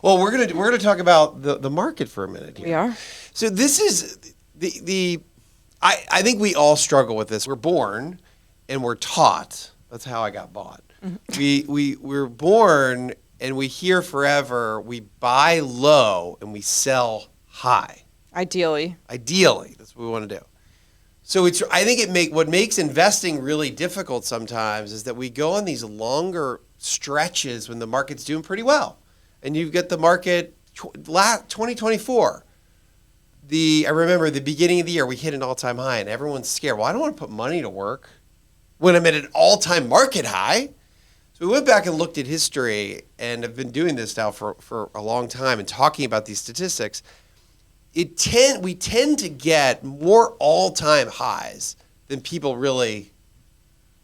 Well, we're gonna talk about the market for a minute here. We are. So this is I think we all struggle with this. We're born and we're taught. That's how I got bought. We're born and we hear forever. We buy low and we sell high. Ideally. Ideally, that's what we want to do. So I think what makes investing really difficult sometimes is that we go on these longer stretches when the market's doing pretty well. And you've got the market 2024. I remember the beginning of the year we hit an all-time high and everyone's scared. Well, I don't want to put money to work when I'm at an all-time market high. So we went back and looked at history and have been doing this now for a long time and talking about these statistics. We tend to get more all-time highs than people really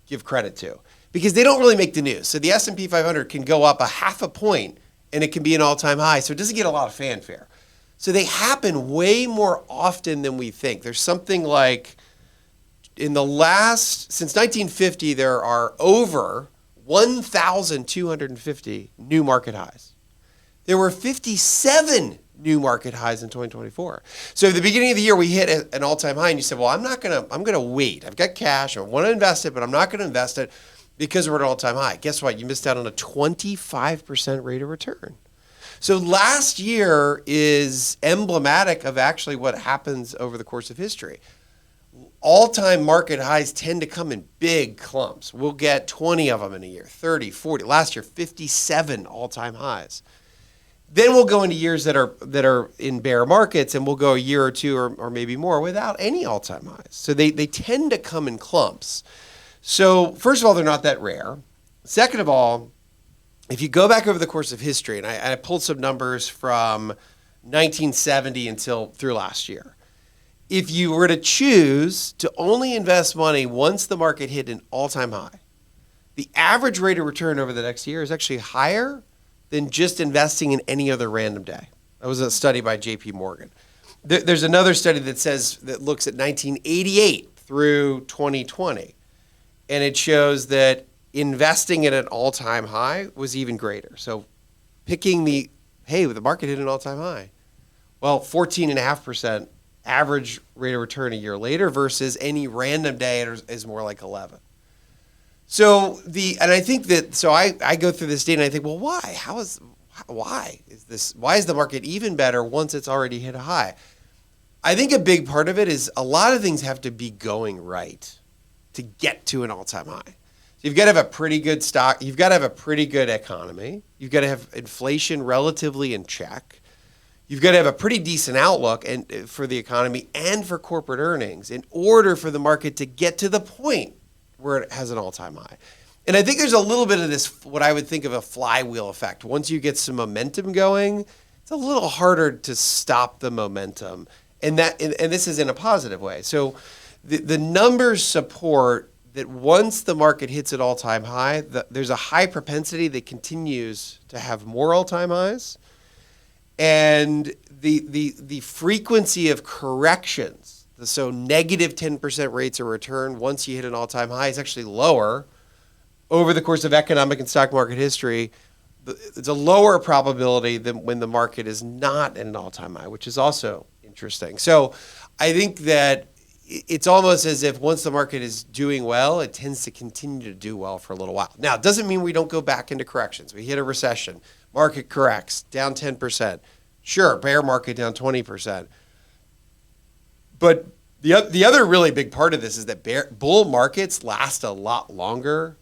give credit to because they don't really make the news. So the S&P 500 can go up a half a point and it can be an all-time high. So it doesn't get a lot of fanfare. So they happen way more often than we think. There's something like since 1950, there are over 1,250 new market highs. There were 57 new market highs in 2024. So at the beginning of the year, we hit an all-time high, and you said, well, I'm going to wait. I've got cash. I want to invest it, but I'm not going to invest it because we're at an all-time high. Guess what? You missed out on a 25% rate of return. So last year is emblematic of actually what happens over the course of history. All-time market highs tend to come in big clumps. We'll get 20 of them in a year, 30, 40. Last year, 57 all-time highs. Then we'll go into years that are in bear markets, and we'll go a year or two or maybe more without any all-time highs. So they tend to come in clumps. So first of all, they're not that rare. Second of all, if you go back over the course of history, and I pulled some numbers from 1970 through last year. If you were to choose to only invest money once the market hit an all-time high, the average rate of return over the next year is actually higher than just investing in any other random day. That was a study by JP Morgan. There's another study that looks at 1988 through 2020, and it shows that investing at an all-time high was even greater. So picking the market hit an all-time high. Well, 14.5% average rate of return a year later versus any random day is more like 11. So I think that, I go through this data and I think, well, why? Why is the market even better once it's already hit a high? I think a big part of it is a lot of things have to be going right to get to an all-time high. So you've got to have a pretty good stock. You've got to have a pretty good economy. You've got to have inflation relatively in check. You've got to have a pretty decent outlook for the economy and for corporate earnings in order for the market to get to the point where it has an all-time high. And I think there's a little bit of this, what I would think of a flywheel effect. Once you get some momentum going, it's a little harder to stop the momentum. And this is in a positive way. So the numbers support that once the market hits an all-time high, there's a high propensity that continues to have more all-time highs. And the frequency of corrections, so negative 10% rates of return once you hit an all-time high is actually lower over the course of economic and stock market history. It's a lower probability than when the market is not at an all-time high, which is also interesting. So I think that it's almost as if once the market is doing well, it tends to continue to do well for a little while. Now, it doesn't mean we don't go back into corrections. We hit a recession. Market corrects, down 10%. Sure, bear market down 20%. But the other really big part of this is that bull markets last a lot longer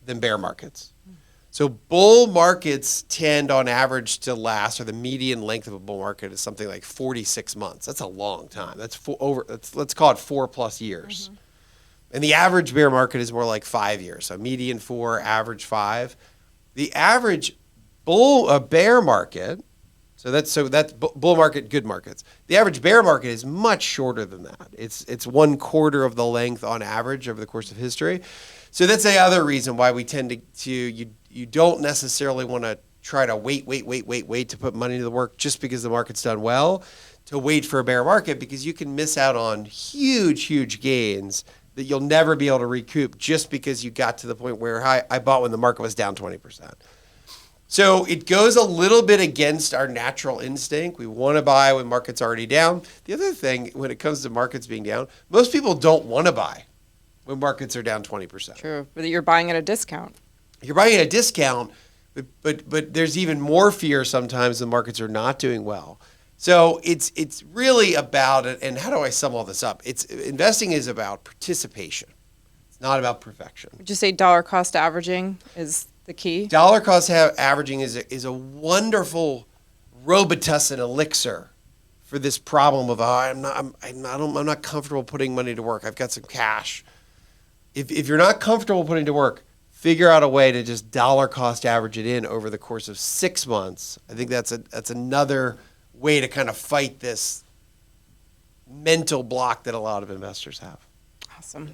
than bear markets. So bull markets tend on average to last, or the median length of a bull market is something like 46 months. That's a long time. Let's call it 4+ years. Mm-hmm. And the average bear market is more like 5 years. So median 4, average 5. The average bear market, so that's bull market, good markets. The average bear market is much shorter than that. It's 1/4 of the length on average over the course of history. So that's the other reason why we tend to you don't necessarily want to try to wait to put money to work just because the market's done well, to wait for a bear market, because you can miss out on huge gains that you'll never be able to recoup just because you got to the point where I bought when the market was down 20%. So it goes a little bit against our natural instinct. We want to buy when market's already down. The other thing, when it comes to markets being down, most people don't want to buy when markets are down 20%. True, but you're buying at a discount. You're buying at a discount, but there's even more fear sometimes the markets are not doing well. So it's really about it. And how do I sum all this up? Investing is about participation. It's not about perfection. Would you say dollar cost averaging is the key? Dollar cost averaging is a wonderful Robitussin elixir for this problem of I'm not comfortable putting money to work. I've got some cash. If you're not comfortable putting to work, figure out a way to just dollar cost average it in over the course of 6 months. I think that's another way to kind of fight this mental block that a lot of investors have. Awesome.